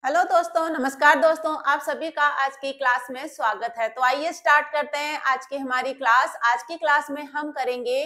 Hello दोस्तों, नमस्कार दोस्तों। आप सभी का आज की क्लास में स्वागत है। तो आइए स्टार्ट करते हैं आज की हमारी क्लास। आज की क्लास में हम करेंगे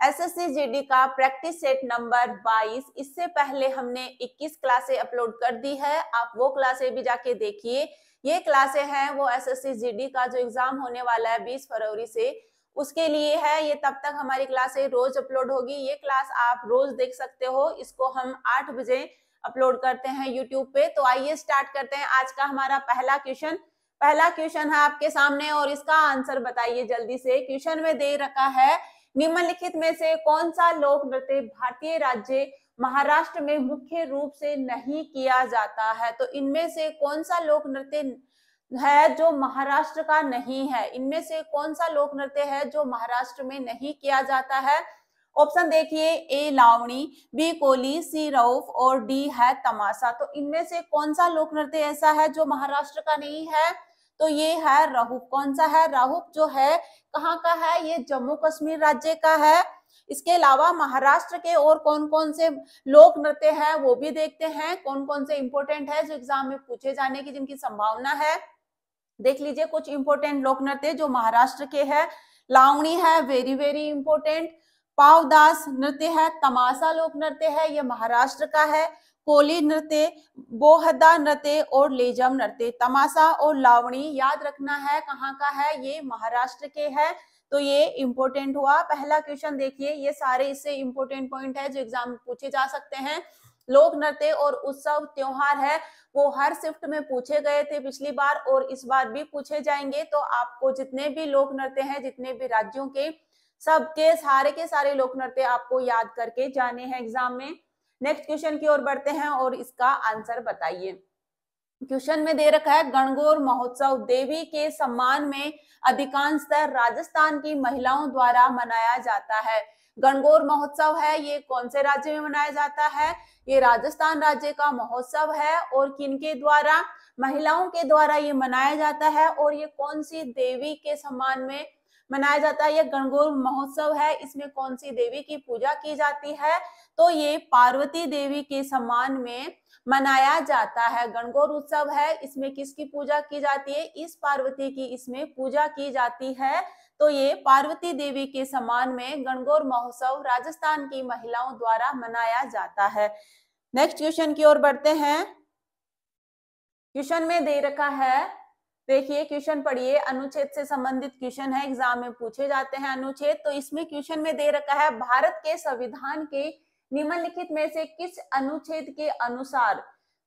एसएससी जीडी का प्रैक्टिस सेट नंबर 22। इससे पहले हमने 21 क्लासें अपलोड कर दी है, आप वो क्लासें भी जाके देखिए। ये क्लासें हैं वो एसएससी जीडी का जो एग्जाम होने वाला है 20 फरवरी से, उसके लिए है। ये तब तक हमारी क्लासें रोज अपलोड होगी। ये क्लास आप रोज देख सकते हो। इसको हम 8 बजे अपलोड करते हैं यूट्यूब पे। तो आइए स्टार्ट करते हैं आज का हमारा पहला क्वेश्चन। पहला क्वेश्चन है आपके सामने और इसका आंसर बताइए जल्दी से। क्वेश्चन में दे रखा है, निम्नलिखित में से कौन सा लोक नृत्य भारतीय राज्य महाराष्ट्र में मुख्य रूप से नहीं किया जाता है। तो इनमें से कौन सा लोक नृत्य है जो महाराष्ट्र का नहीं है। इनमें से कौन सा लोक नृत्य है जो महाराष्ट्र में नहीं किया जाता है। ऑप्शन देखिए, ए लावणी, बी कोली, सी रऊफ और डी है तमाशा। तो इनमें से कौन सा लोक नृत्य ऐसा है जो महाराष्ट्र का नहीं है। तो ये है राहुप। कौन सा है? राहुप जो है कहाँ का है? ये जम्मू कश्मीर राज्य का है। इसके अलावा महाराष्ट्र के और कौन कौन से लोक नृत्य हैं वो भी देखते हैं, कौन कौन से इंपोर्टेंट है जो एग्जाम में पूछे जाने की जिनकी संभावना है। देख लीजिए कुछ इंपोर्टेंट लोक नृत्य जो महाराष्ट्र के हैं। लावणी है, वेरी वेरी इंपोर्टेंट। पावदास नृत्य है, तमाशा लोक नृत्य है, ये महाराष्ट्र का है। कोली नृत्य, बोहदा नृत्य और लेजम नृत्य। तमाशा और लावणी याद रखना है कहाँ का है, ये महाराष्ट्र के है। तो ये इंपोर्टेंट हुआ पहला क्वेश्चन। देखिए ये सारे इससे इंपोर्टेंट पॉइंट है जो एग्जाम में पूछे जा सकते हैं। लोक नृत्य और उत्सव त्योहार है वो हर शिफ्ट में पूछे गए थे पिछली बार और इस बार भी पूछे जाएंगे। तो आपको जितने भी लोक नृत्य हैं, जितने भी राज्यों के, सबके सारे के सारे लोक नृत्य आपको याद करके जाने हैं एग्जाम में। नेक्स्ट क्वेश्चन की ओर बढ़ते हैं और इसका आंसर बताइए। क्वेश्चन में दे रखा है, गणगौर महोत्सव देवी के सम्मान में अधिकांशतः राजस्थान की महिलाओं द्वारा मनाया जाता है। गणगौर महोत्सव है ये कौन से राज्य में मनाया जाता है? ये राजस्थान राज्य का महोत्सव है। और किनके द्वारा? महिलाओं के द्वारा ये मनाया जाता है। और ये कौन सी देवी के सम्मान में मनाया जाता है? ये गणगौर महोत्सव है, इसमें कौन सी देवी की पूजा की जाती है? तो ये पार्वती देवी के सम्मान में मनाया जाता है। गणगौर उत्सव है, इसमें किसकी पूजा की जाती है? इस पार्वती की इसमें पूजा की जाती है। तो ये पार्वती देवी के सम्मान में गणगौर महोत्सव राजस्थान की महिलाओं द्वारा मनाया जाता है। नेक्स्ट क्वेश्चन की ओर बढ़ते हैं। क्वेश्चन में दे रखा है, देखिए क्वेश्चन पढ़िए। अनुच्छेद से संबंधित क्वेश्चन है, एग्जाम में पूछे जाते हैं अनुच्छेद। तो इसमें क्वेश्चन में दे रखा है, भारत के संविधान के निम्नलिखित में से किस अनुच्छेद के अनुसार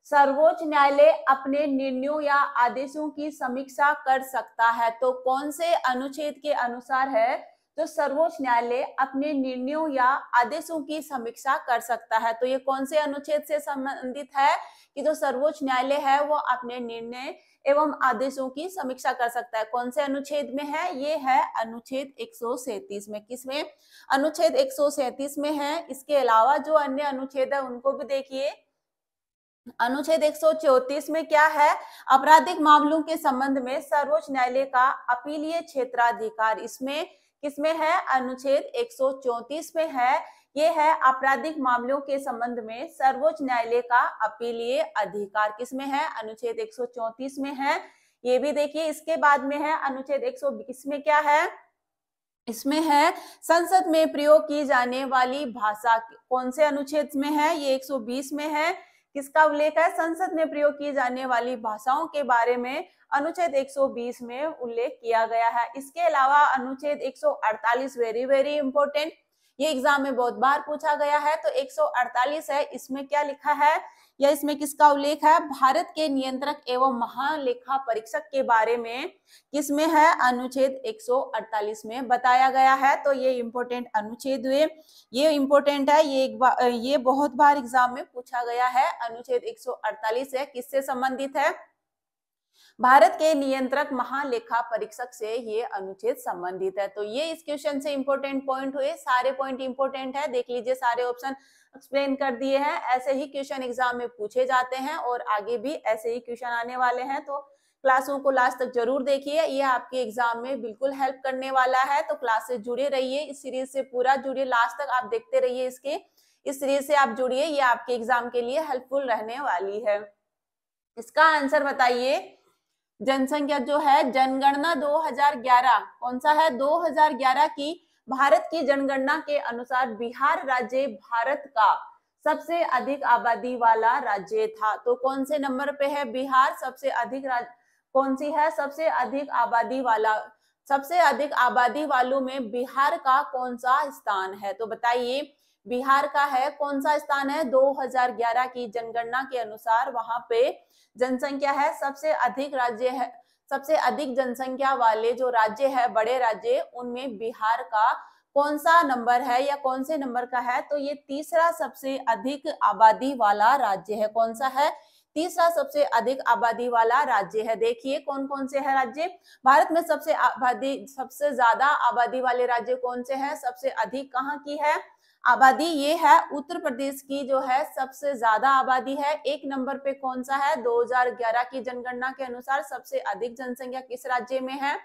सर्वोच्च न्यायालय अपने निर्णयों या आदेशों की समीक्षा कर सकता है। तो कौन से अनुच्छेद के अनुसार है जो सर्वोच्च न्यायालय अपने निर्णयों या आदेशों की समीक्षा कर सकता है? तो ये कौन से अनुच्छेद से संबंधित है कि जो सर्वोच्च न्यायालय है वो अपने निर्णय एवं आदेशों की समीक्षा कर सकता है? कौन से अनुच्छेद में है? ये है अनुच्छेद 137 में। किसमें? अनुच्छेद 137 में है। इसके अलावा जो अन्य अनुच्छेद है उनको भी देखिए। अनुच्छेद 134 में क्या है? आपराधिक मामलों के संबंध में सर्वोच्च न्यायालय का अपीलीय क्षेत्राधिकार। इसमें किसमें है? अनुच्छेद 134 में है। ये है आपराधिक मामलों के संबंध में सर्वोच्च न्यायालय का अपीलीय अधिकार। किसमें है? अनुच्छेद 134 में है। ये भी देखिए। इसके बाद में है अनुच्छेद 120 में क्या है? इसमें है संसद में प्रयोग की जाने वाली भाषा। कौन से अनुच्छेद में है? ये 120 में है। किसका उल्लेख है? संसद में प्रयोग की जाने वाली भाषाओं के बारे में अनुच्छेद 120 में उल्लेख किया गया है। इसके अलावा अनुच्छेद 148 वेरी वेरी इंपॉर्टेंट, ये एग्जाम में बहुत बार पूछा गया है। तो 148 है, इसमें क्या लिखा है या इसमें किसका उल्लेख है? भारत के नियंत्रक एवं महालेखा परीक्षक के बारे में किसमें है? अनुच्छेद 148 में बताया गया है। तो ये इंपॉर्टेंट अनुच्छेद हुए। ये इंपॉर्टेंट है, ये बहुत बार एग्जाम में पूछा गया है। अनुच्छेद 148 है, किससे संबंधित है? भारत के नियंत्रक महालेखा परीक्षक से ये अनुच्छेद संबंधित है। तो ये इस क्वेश्चन से इंपॉर्टेंट पॉइंट हुए। सारे पॉइंट इंपॉर्टेंट है, देख लीजिए। सारे ऑप्शन एक्सप्लेन कर दिए हैं। ऐसे ही क्वेश्चन एग्जाम में पूछे जाते हैं और आगे भी ऐसे ही क्वेश्चन आने वाले हैं। तो क्लासों को लास्ट तक जरूर देखिए, ये आपके एग्जाम में बिल्कुल हेल्प करने वाला है। तो क्लास से जुड़े रहिए, इस सीरीज से पूरा जुड़िए, लास्ट तक आप देखते रहिए। इस सीरीज से आप जुड़िए, ये आपके एग्जाम के लिए हेल्पफुल रहने वाली है। इसका आंसर बताइए। जनसंख्या जो है जनगणना 2011 कौन सा है, 2011 की भारत की जनगणना के अनुसार बिहार राज्य भारत का सबसे अधिक आबादी वाला राज्य था। तो कौन से नंबर पे है बिहार, सबसे अधिक कौन सी है सबसे अधिक आबादी वाला, सबसे अधिक आबादी वालों में बिहार का कौन सा स्थान है। तो बताइए बिहार का है कौन सा स्थान है, 2011 की जनगणना के अनुसार वहां पे जनसंख्या है, सबसे अधिक राज्य है, सबसे अधिक जनसंख्या वाले जो राज्य है, बड़े राज्य, उनमें बिहार का कौन सा नंबर है या कौन से नंबर का है। तो ये तीसरा सबसे अधिक आबादी वाला राज्य है। कौन सा है, तीसरा सबसे अधिक आबादी वाला राज्य है। देखिए कौन कौन से है राज्य भारत में, सबसे ज्यादा आबादी वाले राज्य कौन से हैं, सबसे अधिक कहाँ की है आबादी, ये है उत्तर प्रदेश की जो है सबसे ज्यादा आबादी है। एक नंबर पे कौन सा है, 2011 की जनगणना के अनुसार सबसे अधिक जनसंख्या किस राज्य में है,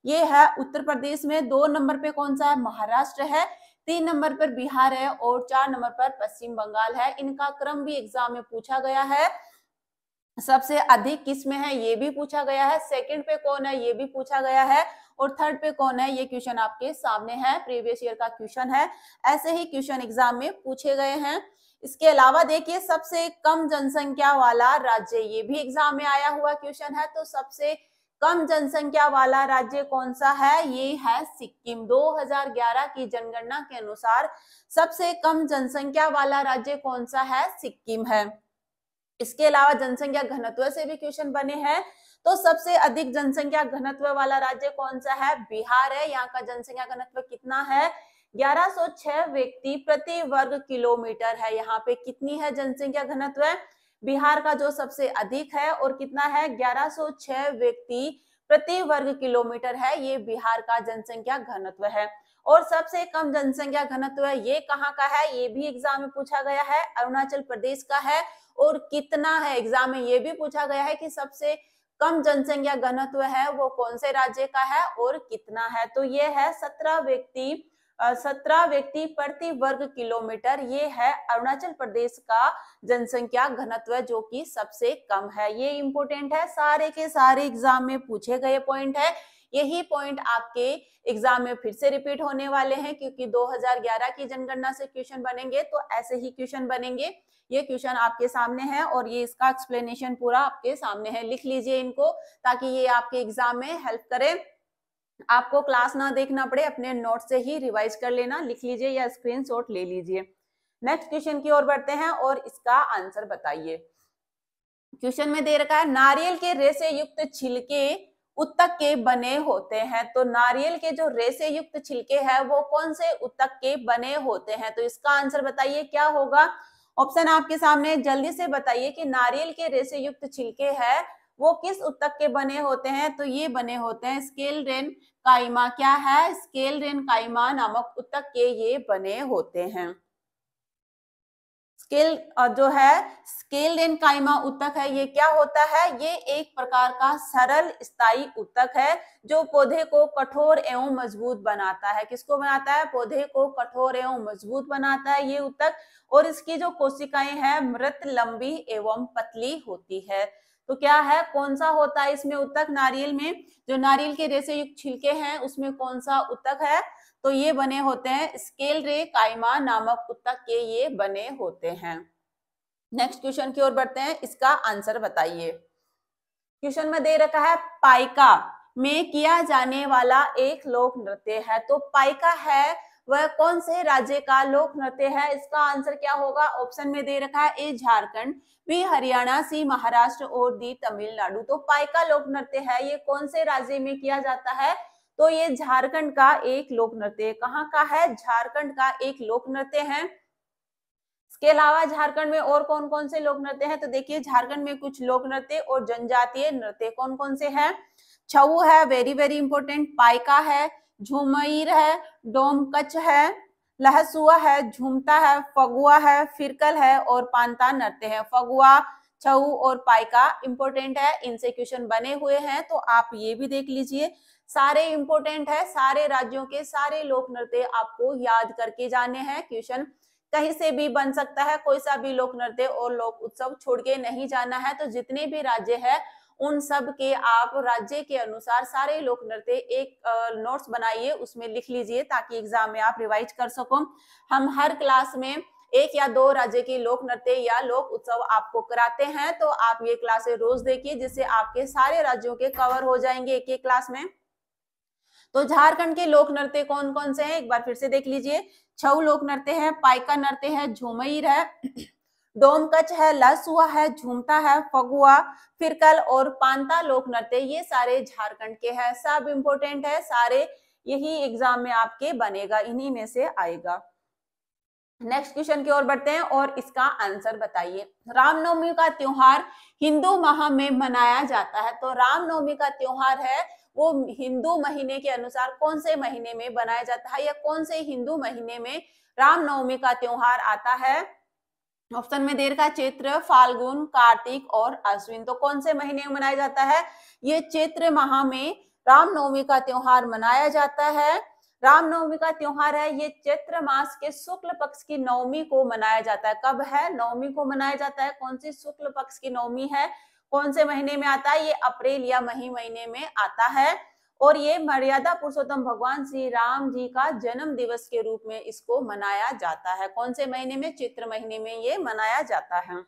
ये है उत्तर प्रदेश में। 2 नंबर पे कौन सा है, महाराष्ट्र है। 3 नंबर पर बिहार है और 4 नंबर पर पश्चिम बंगाल है। इनका क्रम भी एग्जाम में पूछा गया है। सबसे अधिक किस में है ये भी पूछा गया है, सेकंड पे कौन है ये भी पूछा गया है, और थर्ड पे कौन है ये क्वेश्चन आपके सामने है, प्रीवियस ईयर का क्वेश्चन है। ऐसे ही क्वेश्चन एग्जाम में पूछे गए हैं। इसके अलावा देखिए सबसे कम जनसंख्या वाला राज्य, ये भी एग्जाम में आया हुआ क्वेश्चन है। तो सबसे कम जनसंख्या वाला राज्य कौन सा है, ये है सिक्किम। 2011 की जनगणना के अनुसार सबसे कम जनसंख्या वाला राज्य कौन सा है, सिक्किम है। इसके अलावा जनसंख्या घनत्व से भी क्वेश्चन बने हैं। तो सबसे अधिक जनसंख्या घनत्व वाला राज्य कौन सा है, बिहार है। यहाँ का जनसंख्या घनत्व कितना है, 1106 व्यक्ति प्रति वर्ग किलोमीटर है। यहाँ पे कितनी है जनसंख्या घनत्व, बिहार का जो सबसे अधिक है, और कितना है 1106 व्यक्ति प्रति वर्ग किलोमीटर है, ये बिहार का जनसंख्या घनत्व है। और सबसे कम जनसंख्या घनत्व ये कहाँ का है, ये भी एग्जाम में पूछा गया है, अरुणाचल प्रदेश का है। और कितना है, एग्जाम में ये भी पूछा गया है कि सबसे कम जनसंख्या घनत्व है वो कौन से राज्य का है और कितना है। तो ये है 17 व्यक्ति प्रति वर्ग किलोमीटर, ये है अरुणाचल प्रदेश का जनसंख्या घनत्व जो कि सबसे कम है। ये इंपोर्टेंट है, सारे के सारे एग्जाम में पूछे गए पॉइंट है। यही पॉइंट आपके एग्जाम में फिर से रिपीट होने वाले हैं, क्योंकि 2011 की जनगणना से क्वेश्चन बनेंगे तो ऐसे ही क्वेश्चन बनेंगे। ये क्वेश्चन आपके सामने है और ये इसका एक्सप्लेनेशन पूरा आपके सामने है, लिख लीजिए इनको ताकि ये आपके एग्जाम में हेल्प करे, आपको क्लास ना देखना पड़े, अपने नोट से ही रिवाइज कर लेना, लिख लीजिए या स्क्रीनशॉट ले लीजिए। नेक्स्ट क्वेश्चन की ओर बढ़ते हैं और इसका आंसर बताइए। क्वेश्चन में दे रखा है नारियल के रेशे युक्त छिलके उत्तक के बने होते हैं। तो नारियल के जो रेशे युक्त छिलके हैं वो कौन से उत्तक के बने होते हैं। तो इसका आंसर बताइए क्या होगा। ऑप्शन आपके सामने, जल्दी से बताइए कि नारियल के रेशे युक्त छिलके हैं वो किस उत्तक के बने होते हैं। तो ये बने होते हैं स्केलडेन काइमा, क्या है, स्केलडेन काइमा नामक उत्तक के ये बने होते हैं। स्केल जो है स्केलडेन काइमा उत्तक है, ये क्या होता है, ये एक प्रकार का सरल स्थायी उत्तक है जो पौधे को कठोर एवं मजबूत बनाता है। किसको बनाता है, पौधे को कठोर एवं मजबूत बनाता है ये उत्तक। और इसकी जो कोशिकाएं हैं मृत, लंबी एवं पतली होती है। तो क्या है, कौन सा होता है इसमें उत्तक, नारियल में जो नारियल के रेशे युक्त छिलके हैं उसमें कौन सा उत्तक है। तो ये बने होते हैं स्केल रे काइमा नामक उत्तक के ये बने होते हैं। नेक्स्ट क्वेश्चन की ओर बढ़ते हैं, इसका आंसर बताइए। क्वेश्चन में दे रखा है पाइका में किया जाने वाला एक लोक नृत्य है। तो पाइका है वह कौन से राज्य का लोक नृत्य है। इसका आंसर क्या होगा, ऑप्शन में दे रखा है ए झारखंड, बी हरियाणा, सी महाराष्ट्र और डी तमिलनाडु। तो पाइका लोक नृत्य है ये कौन से राज्य में किया जाता है। तो ये झारखंड का एक लोक नृत्य, कहाँ का है, झारखंड का एक लोक नृत्य है। इसके अलावा झारखंड में और कौन कौन से लोक नृत्य हैं। तो देखिए झारखंड में कुछ लोक नृत्य और जनजातीय नृत्य कौन कौन से हैं। छऊ है, वेरी वेरी इंपॉर्टेंट, पाइका है, झुमईर है, डोमकच है, लहसुआ है, झुमता है, फगुआ है, फिरकल है और पांता नृत्य है। फगुआ, छऊ और पाइका इंपॉर्टेंट है, इनसे क्वेश्चन बने हुए हैं तो आप ये भी देख लीजिए। सारे इंपॉर्टेंट है, सारे राज्यों के सारे लोक नृत्य आपको याद करके जाने हैं। क्वेश्चन कहीं से भी बन सकता है, कोई सा भी लोक नृत्य और लोक उत्सव छोड़ के नहीं जाना है। तो जितने भी राज्य है उन सब के आप राज्य के अनुसार सारे लोक नृत्य एक नोट्स बनाइए, उसमें लिख लीजिए ताकि एग्जाम में आप रिवाइज कर सको। हम हर क्लास में एक या दो राज्य के लोक नृत्य या लोक उत्सव आपको कराते हैं, तो आप ये क्लासेस रोज देखिए जिससे आपके सारे राज्यों के कवर हो जाएंगे एक एक क्लास में। तो झारखंड के लोक नृत्य कौन कौन से हैं एक बार फिर से देख लीजिए। छऊ लोक नृत्य है, पाइका नृत्य है, झूमर है, डोमकच है, लसुआ है, झूमता है, फगुआ, फिरकल और पांता लोक नृत्य, ये सारे झारखंड के हैं। सब इंपोर्टेंट है, सारे यही एग्जाम में आपके बनेगा, इन्हीं में से आएगा। नेक्स्ट क्वेश्चन की ओर बढ़ते हैं और इसका आंसर बताइए। रामनवमी का त्योहार हिंदू माह में मनाया जाता है। तो रामनवमी का त्योहार है वो हिंदू महीने के अनुसार कौन से महीने में बनाया जाता है या कौन से हिंदू महीने में रामनवमी का त्योहार आता है। ऑप्शन में दे रखा है चैत्र, फाल्गुन, कार्तिक और अश्विन। तो कौन से महीने में मनाया जाता है, ये चैत्र माह में रामनवमी का त्योहार मनाया जाता है। रामनवमी का त्योहार है ये चैत्र मास के शुक्ल पक्ष की नवमी को मनाया जाता है। कब है, नवमी को मनाया जाता है। कौन सी शुक्ल पक्ष की नवमी है, कौन से महीने में आता है, ये अप्रैल या मई महीने में आता है। और ये मर्यादा पुरुषोत्तम भगवान श्री राम जी का जन्म दिवस के रूप में इसको मनाया जाता है। कौन से महीने में, चैत्र महीने में ये मनाया जाता है।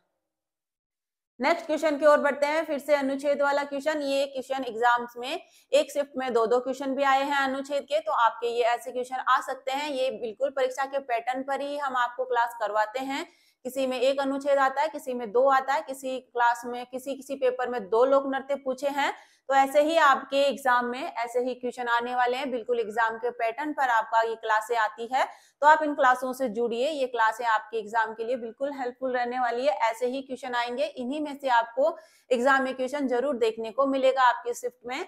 नेक्स्ट क्वेश्चन की ओर बढ़ते हैं, फिर से अनुच्छेद वाला क्वेश्चन। ये क्वेश्चन एग्जाम्स में एक शिफ्ट में दो दो क्वेश्चन भी आए हैं अनुच्छेद के, तो आपके ये ऐसे क्वेश्चन आ सकते हैं। ये बिल्कुल परीक्षा के पैटर्न पर ही हम आपको क्लास करवाते हैं। किसी में एक अनुच्छेद आता है, किसी में दो आता है, किसी क्लास में किसी पेपर में दो लोक नृत्य पूछे हैं। तो ऐसे ही आपके एग्जाम में ऐसे ही क्वेश्चन आने वाले हैं, बिल्कुल एग्जाम के पैटर्न पर आपका ये क्लासें आती है। तो आप इन क्लासों से जुड़िए, ये क्लासें आपके एग्जाम के लिए बिल्कुल हेल्पफुल रहने वाली है। ऐसे ही क्वेश्चन आएंगे, इन्हीं में से आपको एग्जाम में क्वेश्चन जरूर देखने को मिलेगा आपके शिफ्ट में।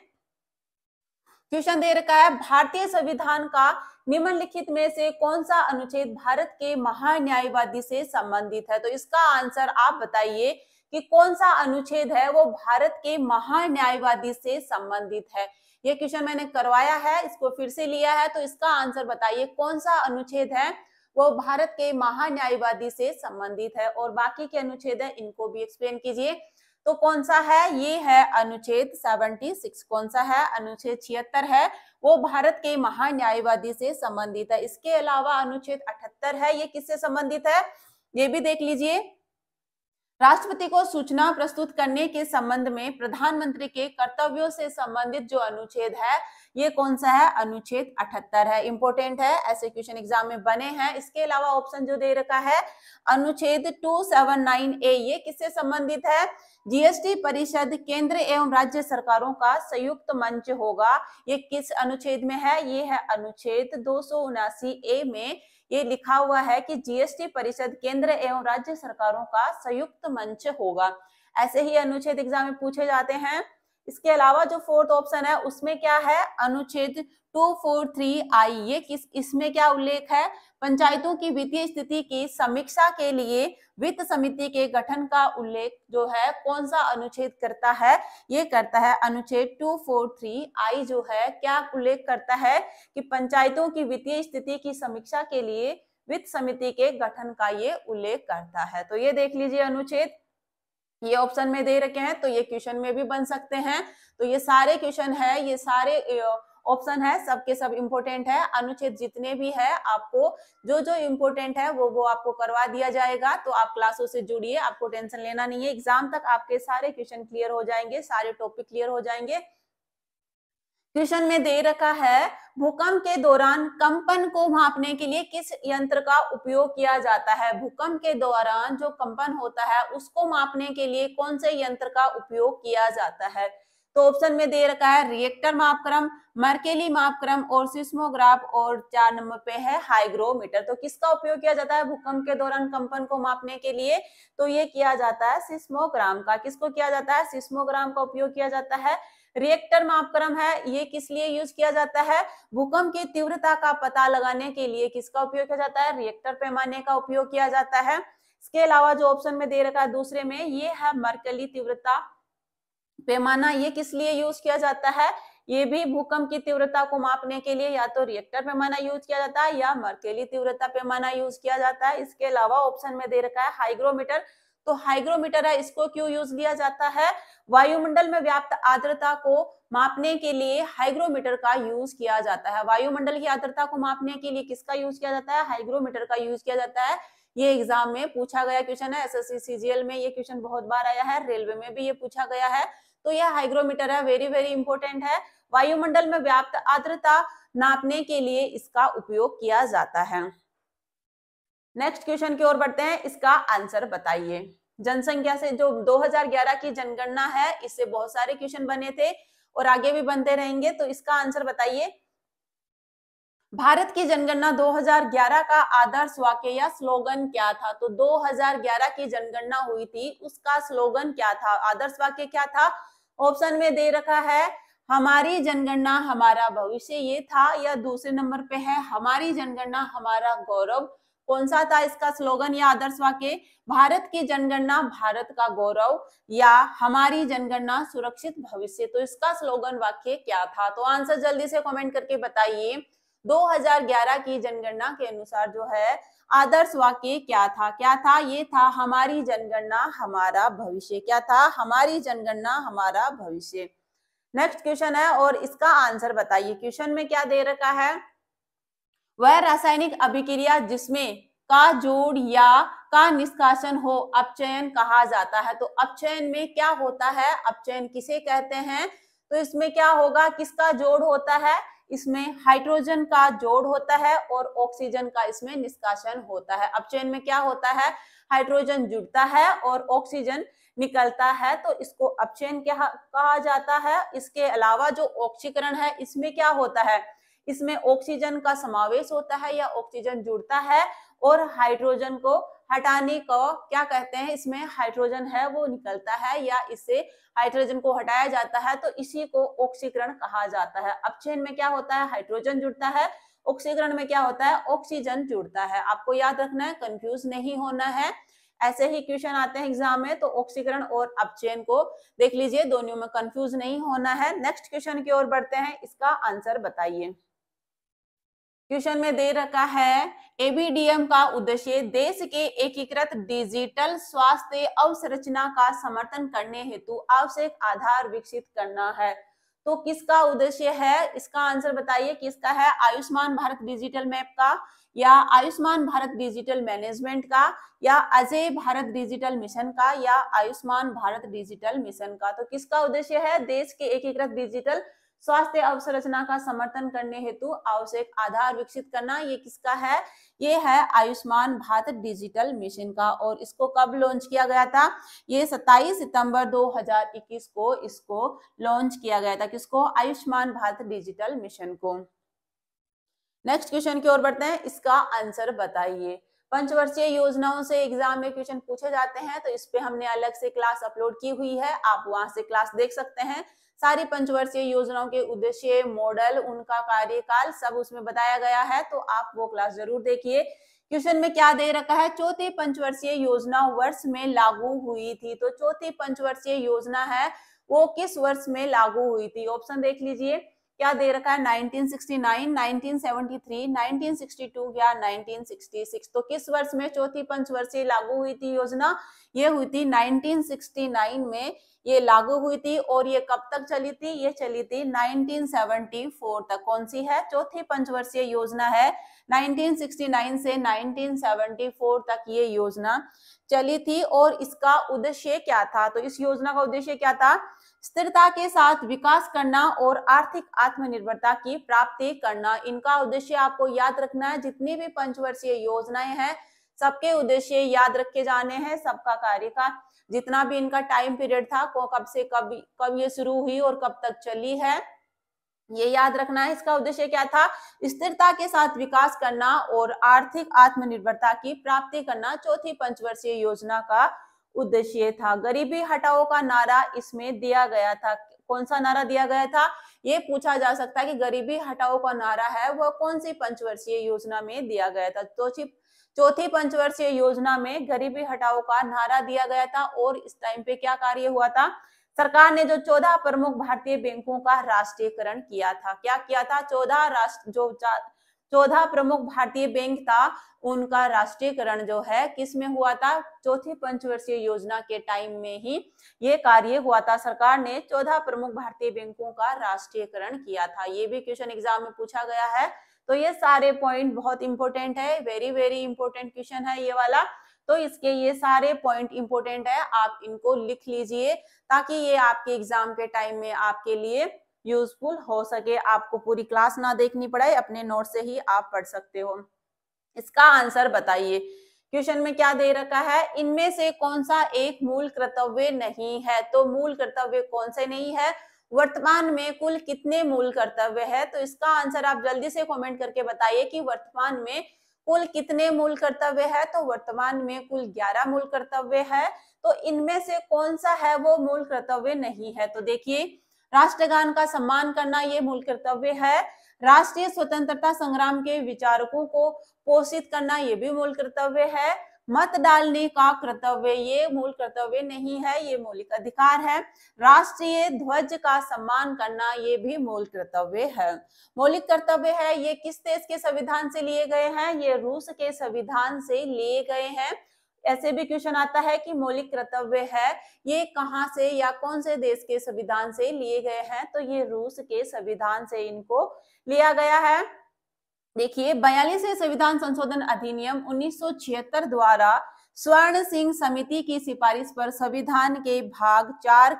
क्वेश्चन दे रखा है, भारतीय संविधान का निम्नलिखित में से कौन सा अनुच्छेद भारत के महान्यायवादी से संबंधित है। तो इसका आंसर आप बताइए कि कौन सा अनुच्छेद है वो भारत के महान्यायवादी से संबंधित है। ये क्वेश्चन मैंने करवाया है, इसको फिर से लिया है, तो इसका आंसर बताइए कौन सा अनुच्छेद है वो भारत के महान्यायवादी से संबंधित है। और बाकी के अनुच्छेद है इनको भी एक्सप्लेन कीजिए। तो कौन सा है, ये है अनुच्छेद 76। कौन सा है, अनुच्छेद 76 है, वो भारत के महान्यायवादी से संबंधित है। इसके अलावा अनुच्छेद 78 है, ये किससे संबंधित है, ये भी देख लीजिए। राष्ट्रपति को सूचना प्रस्तुत करने के संबंध में प्रधानमंत्री के कर्तव्यों से संबंधित जो अनुच्छेद है ये कौन सा है, अनुच्छेद 78 है। इंपोर्टेंट है, ऐसे क्वेश्चन एग्जाम में बने हैं। इसके अलावा ऑप्शन जो दे रखा है अनुच्छेद 279A, ये किससे संबंधित है, जीएसटी परिषद केंद्र एवं राज्य सरकारों का संयुक्त मंच होगा। ये किस अनुच्छेद में है, ये है अनुच्छेद 279A में ये लिखा हुआ है कि जीएसटी परिषद केंद्र एवं राज्य सरकारों का संयुक्त मंच होगा। ऐसे ही अनुच्छेद एग्जाम में पूछे जाते हैं। इसके अलावा जो फोर्थ ऑप्शन है उसमें क्या है, अनुच्छेद 243I, ये इसमें क्या उल्लेख है, पंचायतों की वित्तीय स्थिति की समीक्षा के लिए वित्त समिति के गठन का उल्लेख जो है कौन सा अनुच्छेद करता है, ये करता है अनुच्छेद 243I जो है क्या उल्लेख करता है कि पंचायतों की वित्तीय स्थिति की समीक्षा के लिए वित्त समिति के गठन का ये उल्लेख करता है। तो ये देख लीजिए अनुच्छेद, ये ऑप्शन में दे रखे हैं, तो ये क्वेश्चन में भी बन सकते हैं। तो ये सारे क्वेश्चन है, ये सारे ऑप्शन है, सबके सब इंपोर्टेंट है। अनुच्छेद जितने भी है आपको जो जो इंपोर्टेंट है वो आपको करवा दिया जाएगा। तो आप क्लासों से जुड़िए, आपको टेंशन लेना नहीं है, एग्जाम तक आपके सारे क्वेश्चन क्लियर हो जाएंगे, सारे टॉपिक क्लियर हो जाएंगे। क्वेश्चन में दे रखा है, भूकंप के दौरान कंपन को मापने के लिए किस यंत्र का उपयोग किया जाता है। भूकंप के दौरान जो कंपन होता है उसको मापने के लिए कौन से यंत्र का उपयोग किया जाता है। तो ऑप्शन में दे रखा है रिएक्टर मापक्रम, मर्केली मापक्रम और सिस्मोग्राफ, और 4 नंबर पे है हाइग्रोमीटर। तो किसका उपयोग किया जाता है भूकंप के दौरान कंपन को मापने के लिए, तो ये किया जाता है सिस्मोग्राम का। किसको किया जाता है, सिस्मोग्राम का उपयोग किया जाता है। रिएक्टर मापक्रम है, ये किस लिए यूज किया जाता है, भूकंप की तीव्रता का पता लगाने के लिए किसका उपयोग किया जाता है, रिएक्टर पैमाने का उपयोग किया जाता है। इसके अलावा जो ऑप्शन में दे रखा है दूसरे में, ये है मर्कली तीव्रता पैमाना, ये किस लिए यूज किया जाता है, ये भी भूकंप की तीव्रता को मापने के लिए या तो रिएक्टर पैमाना यूज किया जाता है या मर्केली तीव्रता पैमाना यूज किया जाता है। इसके अलावा ऑप्शन में दे रखा है हाइग्रोमीटर, तो हाइग्रोमीटर है, इसको क्यों यूज किया जाता है? वायुमंडल में व्याप्त आर्द्रता को मापने के लिए हाइग्रोमीटर का यूज किया जाता है। वायुमंडल की आर्द्रता को मापने के लिए किसका यूज किया जाता है? हाइग्रोमीटर का यूज किया जाता है। ये एग्जाम में पूछा गया क्वेश्चन है, एसएससी सीजीएल में ये क्वेश्चन बहुत बार आया है, रेलवे में भी ये पूछा गया है। तो यह हाइग्रोमीटर है, वेरी वेरी इंपॉर्टेंट है। वायुमंडल में व्याप्त आर्द्रता नापने के लिए इसका उपयोग किया जाता है। नेक्स्ट क्वेश्चन की ओर बढ़ते हैं, इसका आंसर बताइए। जनसंख्या से जो 2011 की जनगणना है, इससे बहुत सारे क्वेश्चन बने थे और आगे भी बनते रहेंगे, तो इसका आंसर बताइए। भारत की जनगणना 2011 का आदर्श वाक्य या स्लोगन क्या था? तो 2011 की जनगणना हुई थी, उसका स्लोगन क्या था, आदर्श वाक्य क्या था? ऑप्शन में दे रखा है हमारी जनगणना हमारा भविष्य, ये था, या दूसरे नंबर पे है हमारी जनगणना हमारा गौरव। कौन सा था इसका स्लोगन या आदर्श वाक्य? भारत की जनगणना भारत का गौरव या हमारी जनगणना सुरक्षित भविष्य। तो इसका स्लोगन वाक्य क्या था? तो आंसर जल्दी से कमेंट करके बताइए। 2011 की जनगणना के अनुसार जो है आदर्श वाक्य क्या था? क्या था? ये था हमारी जनगणना हमारा भविष्य। क्या था? हमारी जनगणना हमारा भविष्य। नेक्स्ट क्वेश्चन है और इसका आंसर बताइए। क्वेश्चन में क्या दे रखा है? वह रासायनिक अभिक्रिया जिसमें का जोड़ या का निष्कासन हो अपचयन कहा जाता है। तो अपचयन में क्या होता है? अपचयन किसे कहते हैं? तो इसमें क्या होगा, किसका जोड़ होता है? इसमें हाइड्रोजन का जोड़ होता है और ऑक्सीजन का इसमें निष्कासन होता है। अपचयन में क्या होता है? हाइड्रोजन जुड़ता है और ऑक्सीजन निकलता है, तो इसको अपचयन क्या कहा जाता है। इसके अलावा जो ऑक्सीकरण है, इसमें क्या होता है? इसमें ऑक्सीजन का समावेश होता है या ऑक्सीजन जुड़ता है और हाइड्रोजन को हटाने को क्या कहते हैं? इसमें हाइड्रोजन है वो निकलता है या इससे हाइड्रोजन को हटाया जाता है, तो इसी को ऑक्सीकरण कहा जाता है। अपचयन में क्या होता है? हाइड्रोजन जुड़ता है, ऑक्सीकरण में क्या होता है? ऑक्सीजन जुड़ता है। आपको याद रखना है, कंफ्यूज नहीं होना है, ऐसे ही क्वेश्चन आते हैं एग्जाम में, तो ऑक्सीकरण और अपचयन को देख लीजिए, दोनों में कंफ्यूज नहीं होना है। नेक्स्ट क्वेश्चन की ओर बढ़ते हैं, इसका आंसर बताइए। क्वेश्चन में दे रखा है एबीडीएम का उद्देश्य देश के एकीकृत डिजिटल स्वास्थ्य अवसंरचना का समर्थन करने हेतु आवश्यक आधार विकसित करना है। तो किसका उद्देश्य है? इसका आंसर बताइए किसका है? आयुष्मान भारत डिजिटल मैप का या आयुष्मान भारत डिजिटल मैनेजमेंट का या अजय भारत डिजिटल मिशन का या आयुष्मान भारत डिजिटल मिशन का। तो किसका उद्देश्य है? देश के एकीकृत डिजिटल स्वास्थ्य अवसंरचना का समर्थन करने हेतु आवश्यक आधार विकसित करना। ये किसका है? ये है आयुष्मान भारत डिजिटल मिशन का। और इसको कब लॉन्च किया गया था? ये 27 सितंबर 2021 को इसको लॉन्च किया गया था। किसको? आयुष्मान भारत डिजिटल मिशन को। नेक्स्ट क्वेश्चन की ओर बढ़ते हैं, इसका आंसर बताइए। पंचवर्षीय योजनाओं से एग्जाम में क्वेश्चन पूछे जाते हैं, तो इस पे हमने अलग से क्लास अपलोड की हुई है, आप वहां से क्लास देख सकते हैं। सारी पंचवर्षीय योजनाओं के उद्देश्य, मॉडल, उनका कार्यकाल सब उसमें बताया गया है, तो आप वो क्लास जरूर देखिए। क्वेश्चन में क्या दे रखा है? चौथी पंचवर्षीय योजना वर्ष में लागू हुई थी। तो चौथी पंचवर्षीय योजना है वो किस वर्ष में लागू हुई थी? ऑप्शन देख लीजिए, क्या दे रखा है? 1969, 1973, 1962 या 1966। तो किस वर्ष में चौथी पंचवर्षीय लागू हुई थी योजना? ये हुई थी 1969 में ये लागू हुई थी। और ये कब तक चली थी? ये चली थी 1974 तक। कौन सी है? चौथी पंचवर्षीय योजना है, 1969 से 1974 तक ये योजना चली थी। और इसका उद्देश्य क्या था? तो इस योजना का उद्देश्य क्या था? स्थिरता के साथ विकास करना और आर्थिक आत्मनिर्भरता की प्राप्ति करना। इनका उद्देश्य आपको याद रखना है। जितनी भी पंचवर्षीय योजनाएं हैं सबके उद्देश्य याद रखे जाने हैं, सबका कार्य का जितना भी इनका टाइम पीरियड था, कब से कब ये शुरू हुई और कब तक चली है, ये याद रखना है। इसका उद्देश्य क्या था? स्थिरता के साथ विकास करना और आर्थिक आत्मनिर्भरता की प्राप्ति करना चौथी पंचवर्षीय योजना का उद्देश्य था। गरीबी हटाओ का नारा इसमें दिया गया था। कौन सा नारा दिया गया था? ये पूछा जा सकता है कि गरीबी हटाओ का नारा है वह कौन सी पंचवर्षीय योजना में दिया गया था। तो चौथी पंचवर्षीय योजना में गरीबी हटाओ का नारा दिया गया था। और इस टाइम पे क्या कार्य हुआ था? सरकार ने जो 14 प्रमुख भारतीय बैंकों का राष्ट्रीयकरण किया था, क्या किया था? 14 प्रमुख भारतीय बैंक था, उनका राष्ट्रीयकरण जो है किसमें हुआ था? चौथी पंचवर्षीय योजना के टाइम में ही ये कार्य हुआ था। सरकार ने 14 प्रमुख भारतीय बैंकों का राष्ट्रीयकरण किया था। ये भी क्वेश्चन एग्जाम में पूछा गया है। तो ये सारे पॉइंट बहुत इंपॉर्टेंट है, वेरी वेरी इंपॉर्टेंट क्वेश्चन है ये वाला। तो इसके ये सारे पॉइंट इंपॉर्टेंट है, आप इनको लिख लीजिए ताकि ये आपके एग्जाम के टाइम में आपके लिए यूजफुल हो सके, आपको पूरी क्लास ना देखनी पड़े, अपने नोट से ही आप पढ़ सकते हो। इसका आंसर बताइए। क्वेश्चन में क्या दे रखा है? इनमें से कौन सा एक मूल कर्तव्य नहीं है? तो मूल कर्तव्य कौन से नहीं है? वर्तमान में कुल कितने मूल कर्तव्य है? तो इसका आंसर आप जल्दी से कमेंट करके बताइए कि वर्तमान में कुल कितने मूल कर्तव्य है? तो वर्तमान में कुल 11 मूल कर्तव्य है। तो इनमें से कौन सा है वो मूल कर्तव्य नहीं है? तो देखिए, राष्ट्रगान का सम्मान करना ये मूल कर्तव्य है। राष्ट्रीय स्वतंत्रता संग्राम के विचारकों को पोषित करना ये भी मूल कर्तव्य है। मत डालने का कर्तव्य ये मूल कर्तव्य नहीं है, ये मौलिक अधिकार है। राष्ट्रीय ध्वज का सम्मान करना ये भी मूल कर्तव्य है। मौलिक कर्तव्य है, ये किस देश के संविधान से लिए गए हैं? ये रूस के संविधान से लिए गए हैं। ऐसे भी क्वेश्चन आता है कि मौलिक कर्तव्य है, ये कहाँ से या कौन से देश के संविधान से लिए गए हैं? तो ये रूस के संविधान से इनको लिया गया है। देखिए, 42वें संविधान संशोधन अधिनियम 1976 द्वारा स्वर्ण सिंह समिति की सिफारिश पर संविधान के भाग 4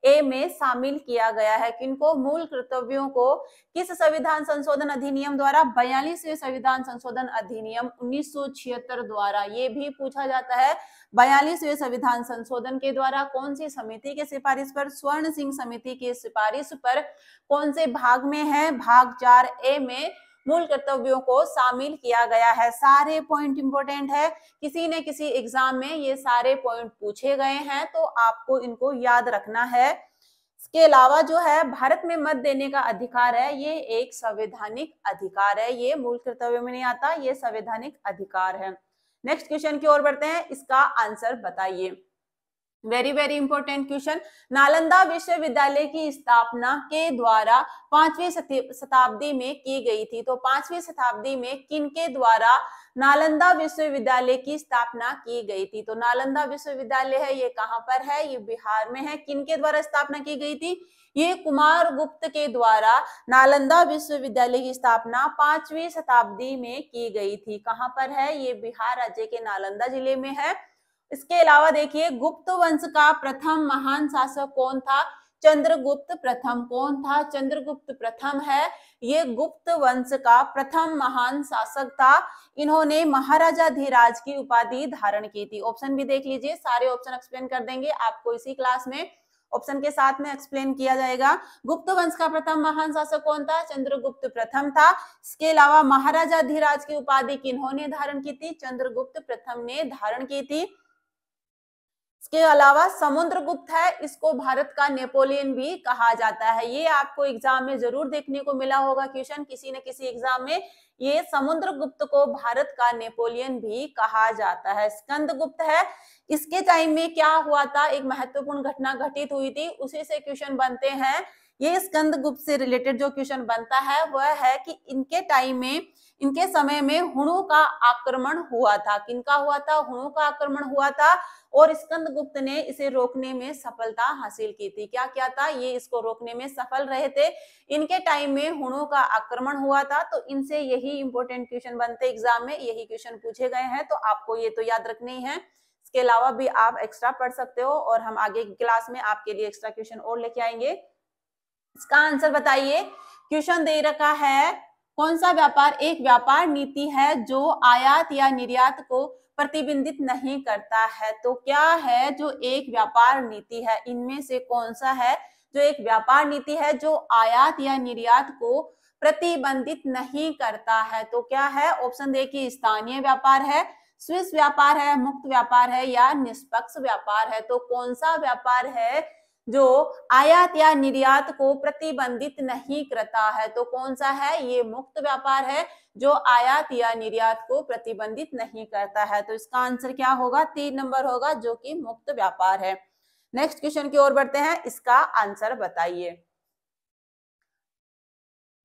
ए में शामिल किया गया है। किनको? मूल कर्तव्यों को किस संविधान संशोधन अधिनियम द्वारा? 42वें संविधान संशोधन अधिनियम 1976 द्वारा। ये भी पूछा जाता है, 42वें संविधान संशोधन के द्वारा कौन सी समिति के सिफारिश पर? स्वर्ण सिंह समिति की सिफारिश पर कौन से भाग में है? भाग 4 ए में मूल कर्तव्यों को शामिल किया गया है। सारे पॉइंट इंपॉर्टेंट है, किसी न किसी एग्जाम में ये सारे पॉइंट पूछे गए हैं, तो आपको इनको याद रखना है। इसके अलावा जो है भारत में मत देने का अधिकार है, ये एक संवैधानिक अधिकार है, ये मूल कर्तव्य में नहीं आता, ये संवैधानिक अधिकार है। नेक्स्ट क्वेश्चन की ओर बढ़ते हैं, इसका आंसर बताइए। Very very important question. Nalanda विश्वविद्यालय की स्थापना के द्वारा 5वीं शताब्दी में की गई थी। तो 5वीं शताब्दी में किनके द्वारा नालंदा विश्वविद्यालय की स्थापना की गई थी? तो नालंदा विश्वविद्यालय है, ये कहाँ पर है? ये बिहार में है। किनके द्वारा स्थापना की गई थी? ये कुमार गुप्त के द्वारा नालंदा विश्वविद्यालय की स्थापना 5वीं शताब्दी में की गई थी। कहाँ पर है? ये बिहार राज्य के नालंदा जिले में है। इसके अलावा देखिए, गुप्त वंश का प्रथम महान शासक कौन था? चंद्रगुप्त प्रथम। कौन था? चंद्रगुप्त प्रथम है, ये गुप्त वंश का प्रथम महान शासक था। इन्होंने महाराजा धीराज की उपाधि धारण की थी। ऑप्शन भी देख लीजिए, सारे ऑप्शन एक्सप्लेन कर देंगे आपको इसी क्लास में, ऑप्शन के साथ में एक्सप्लेन किया जाएगा। गुप्त वंश का प्रथम महान शासक कौन था? चंद्रगुप्त प्रथम था। इसके अलावा महाराजा धीराज की उपाधि किन्होंने धारण की थी? चंद्रगुप्त प्रथम ने धारण की थी। इसके अलावा समुद्रगुप्त है, इसको भारत का नेपोलियन भी कहा जाता है। ये आपको एग्जाम में जरूर देखने को मिला होगा क्वेश्चन किसी न किसी एग्जाम में, ये समुद्रगुप्त को भारत का नेपोलियन भी कहा जाता है। स्कंदगुप्त है, इसके टाइम में क्या हुआ था? एक महत्वपूर्ण घटना घटित हुई थी, उसी से क्वेश्चन बनते हैं। ये स्कंदगुप्त से रिलेटेड जो क्वेश्चन बनता है वह है कि इनके टाइम में, इनके समय में हुणों का आक्रमण हुआ था। किनका हुआ था? हुणों का आक्रमण हुआ था, और स्कंदगुप्त ने इसे रोकने में सफलता हासिल की थी। क्या क्या था? ये इसको रोकने में सफल रहे थे। इनके टाइम में हुणों का आक्रमण हुआ था, तो इनसे यही इंपॉर्टेंट क्वेश्चन बनते एग्जाम में, यही क्वेश्चन पूछे गए हैं, तो आपको ये तो याद रखने ही है। इसके अलावा भी आप एक्स्ट्रा पढ़ सकते हो, और हम आगे की क्लास में आपके लिए एक्स्ट्रा क्वेश्चन और लेके आएंगे। इसका आंसर बताइए। क्वेश्चन दे रखा है, कौन सा व्यापार एक व्यापार नीति है जो आयात या निर्यात को प्रतिबंधित नहीं करता है? तो क्या है जो एक व्यापार नीति है? इनमें से कौन सा है जो एक व्यापार नीति है जो आयात या निर्यात को प्रतिबंधित नहीं करता है? तो क्या है? ऑप्शन देखिए, स्थानीय व्यापार है, स्विस व्यापार है, मुक्त व्यापार है, या निष्पक्ष व्यापार है। तो कौन सा व्यापार है जो आयात या निर्यात को प्रतिबंधित नहीं करता है? तो कौन सा है? ये मुक्त व्यापार है जो आयात या निर्यात को प्रतिबंधित नहीं करता है। तो इसका आंसर क्या होगा? 3 नंबर होगा, जो कि मुक्त व्यापार है। नेक्स्ट क्वेश्चन की ओर बढ़ते हैं, इसका आंसर बताइए।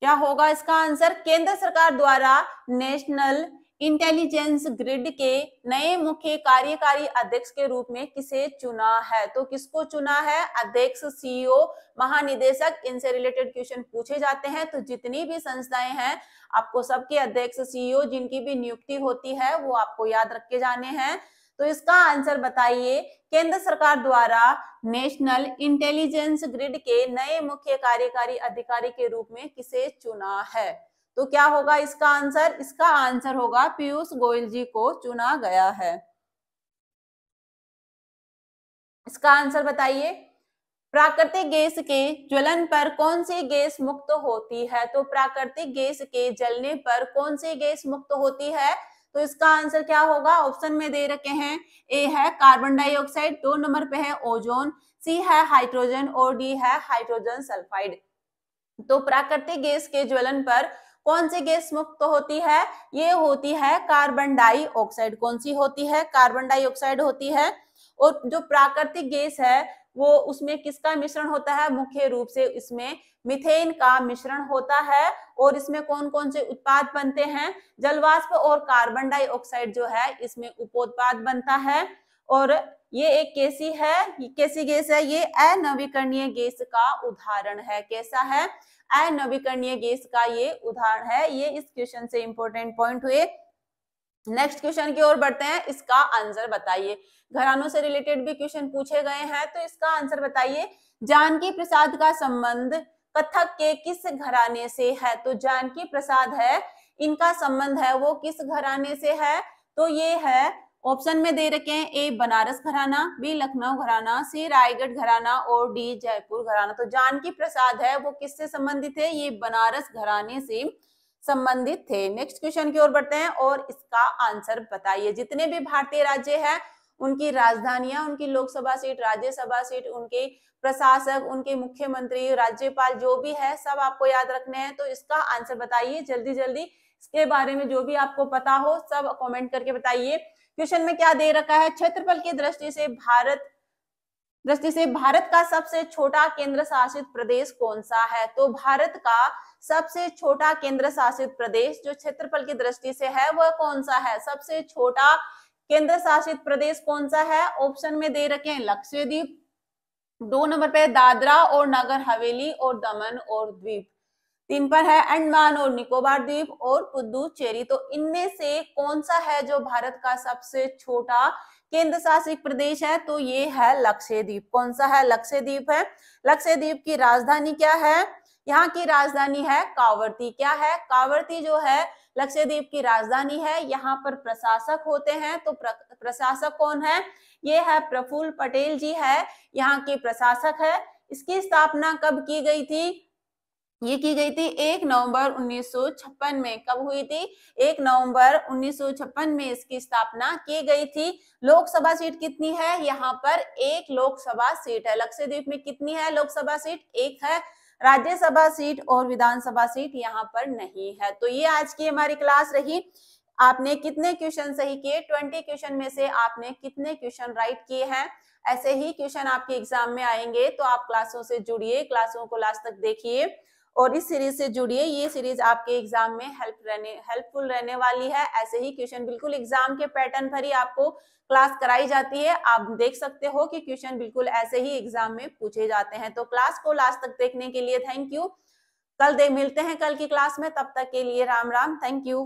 क्या होगा इसका आंसर? केंद्र सरकार द्वारा नेशनल इंटेलिजेंस ग्रिड के नए मुख्य कार्यकारी अध्यक्ष के रूप में किसे चुना है? तो किसको चुना है? अध्यक्ष, सीईओ, महानिदेशक, इनसे रिलेटेड क्वेश्चन पूछे जाते हैं। तो जितनी भी संस्थाएं हैं आपको सबके अध्यक्ष, सीईओ जिनकी भी नियुक्ति होती है वो आपको याद रख के जाने हैं। तो इसका आंसर बताइए, केंद्र सरकार द्वारा नेशनल इंटेलिजेंस ग्रिड के नए मुख्य कार्यकारी अधिकारी के रूप में किसे चुना है? तो क्या होगा इसका आंसर? इसका आंसर होगा पीयूष गोयल जी को चुना गया है। इसका आंसर बताइए। प्राकृतिक गैस के ज्वलन पर कौन सी गैस मुक्त होती है? तो प्राकृतिक गैस के जलने पर कौन सी गैस मुक्त होती है? तो इसका आंसर क्या होगा? ऑप्शन में दे रखे हैं, ए है कार्बन डाइऑक्साइड, 2 नंबर पे है ओजोन, सी है हाइड्रोजन और डी है हाइड्रोजन सल्फाइड। तो प्राकृतिक गैस के ज्वलन पर कौन सी गैस मुक्त होती है? ये होती है कार्बन डाइऑक्साइड। कौन सी होती है? कार्बन डाइऑक्साइड होती है। और जो प्राकृतिक गैस है वो उसमें किसका मिश्रण होता है? मुख्य रूप से इसमें मीथेन का मिश्रण होता है। और इसमें कौन कौन से उत्पाद बनते हैं? जलवाष्प और कार्बन डाइऑक्साइड जो है इसमें उपोत्पाद बनता है। और ये एक कैसी है? कैसी गैस है? ये अनवीकरणीय गैस का उदाहरण है। कैसा है? अनवीकरणीय गैस का ये उदाहरण है। ये इस क्वेश्चन से इंपॉर्टेंट पॉइंट हुए। नेक्स्ट क्वेश्चन की ओर बढ़ते हैं, इसका आंसर बताइए। घरानों से रिलेटेड भी क्वेश्चन पूछे गए हैं, तो इसका आंसर बताइए। जानकी प्रसाद का संबंध कथक के किस घराने से है? तो जानकी प्रसाद है, इनका संबंध है वो किस घराने से है? तो ये है, ऑप्शन में दे रखे हैं, ए बनारस घराना, बी लखनऊ घराना, सी रायगढ़ घराना और डी जयपुर घराना। तो जानकी प्रसाद है वो किससे संबंधित है? ये बनारस घराने से संबंधित थे। नेक्स्ट क्वेश्चन की ओर बढ़ते हैं और इसका आंसर बताइए। जितने भी भारतीय राज्य हैं उनकी राजधानियां, उनकी लोकसभा सीट, राज्यसभा सीट, उनके प्रशासक, उनके मुख्यमंत्री, राज्यपाल जो भी है सब आपको याद रखने हैं। तो इसका आंसर बताइए जल्दी जल्दी। इसके बारे में जो भी आपको पता हो सब कमेंट करके बताइए। क्वेश्चन में क्या दे रखा है? क्षेत्रफल की दृष्टि से भारत का सबसे छोटा केंद्र शासित प्रदेश कौन सा है? तो भारत का सबसे छोटा केंद्र शासित प्रदेश जो क्षेत्रफल की दृष्टि से है वह कौन सा है? सबसे छोटा केंद्र शासित प्रदेश कौन सा है? ऑप्शन में दे रखे हैं लक्षद्वीप, 2 नंबर पे दादरा और नगर हवेली और दमन और द्वीप, 3 पर है अंडमान और निकोबार द्वीप और पुदुचेरी। तो इनमें से कौन सा है जो भारत का सबसे छोटा केंद्र शासित प्रदेश है? तो ये है लक्षद्वीप। कौन सा है? लक्षद्वीप है। लक्षद्वीप की राजधानी क्या है? यहाँ की राजधानी है कावरती। क्या है? कावरती जो है लक्षद्वीप की राजधानी है। यहाँ पर प्रशासक होते हैं, तो प्रशासक कौन है? ये है प्रफुल्ल पटेल जी है, यहाँ के प्रशासक है। इसकी स्थापना कब की गई थी? ये की गई थी 1 नवंबर 1956 में। कब हुई थी? 1 नवंबर 1956 में इसकी स्थापना की गई थी। लोकसभा सीट कितनी है? यहाँ पर 1 लोकसभा सीट है। लक्षद्वीप में कितनी है लोकसभा सीट? 1 है। राज्यसभा सीट और विधानसभा सीट यहाँ पर नहीं है। तो ये आज की हमारी क्लास रही। आपने कितने क्वेश्चन सही किए? 20 क्वेश्चन में से आपने कितने क्वेश्चन राइट किए हैं? ऐसे ही क्वेश्चन आपके एग्जाम में आएंगे, तो आप क्लासों से जुड़िए, क्लासों को लास्ट तक देखिए और इस सीरीज से जुड़िए। ये सीरीज आपके एग्जाम में हेल्पफुल रहने वाली है। ऐसे ही क्वेश्चन बिल्कुल एग्जाम के पैटर्न पर ही आपको क्लास कराई जाती है। आप देख सकते हो कि क्वेश्चन बिल्कुल ऐसे ही एग्जाम में पूछे जाते हैं। तो क्लास को लास्ट तक देखने के लिए थैंक यू। मिलते हैं कल की क्लास में, तब तक के लिए राम राम, थैंक यू।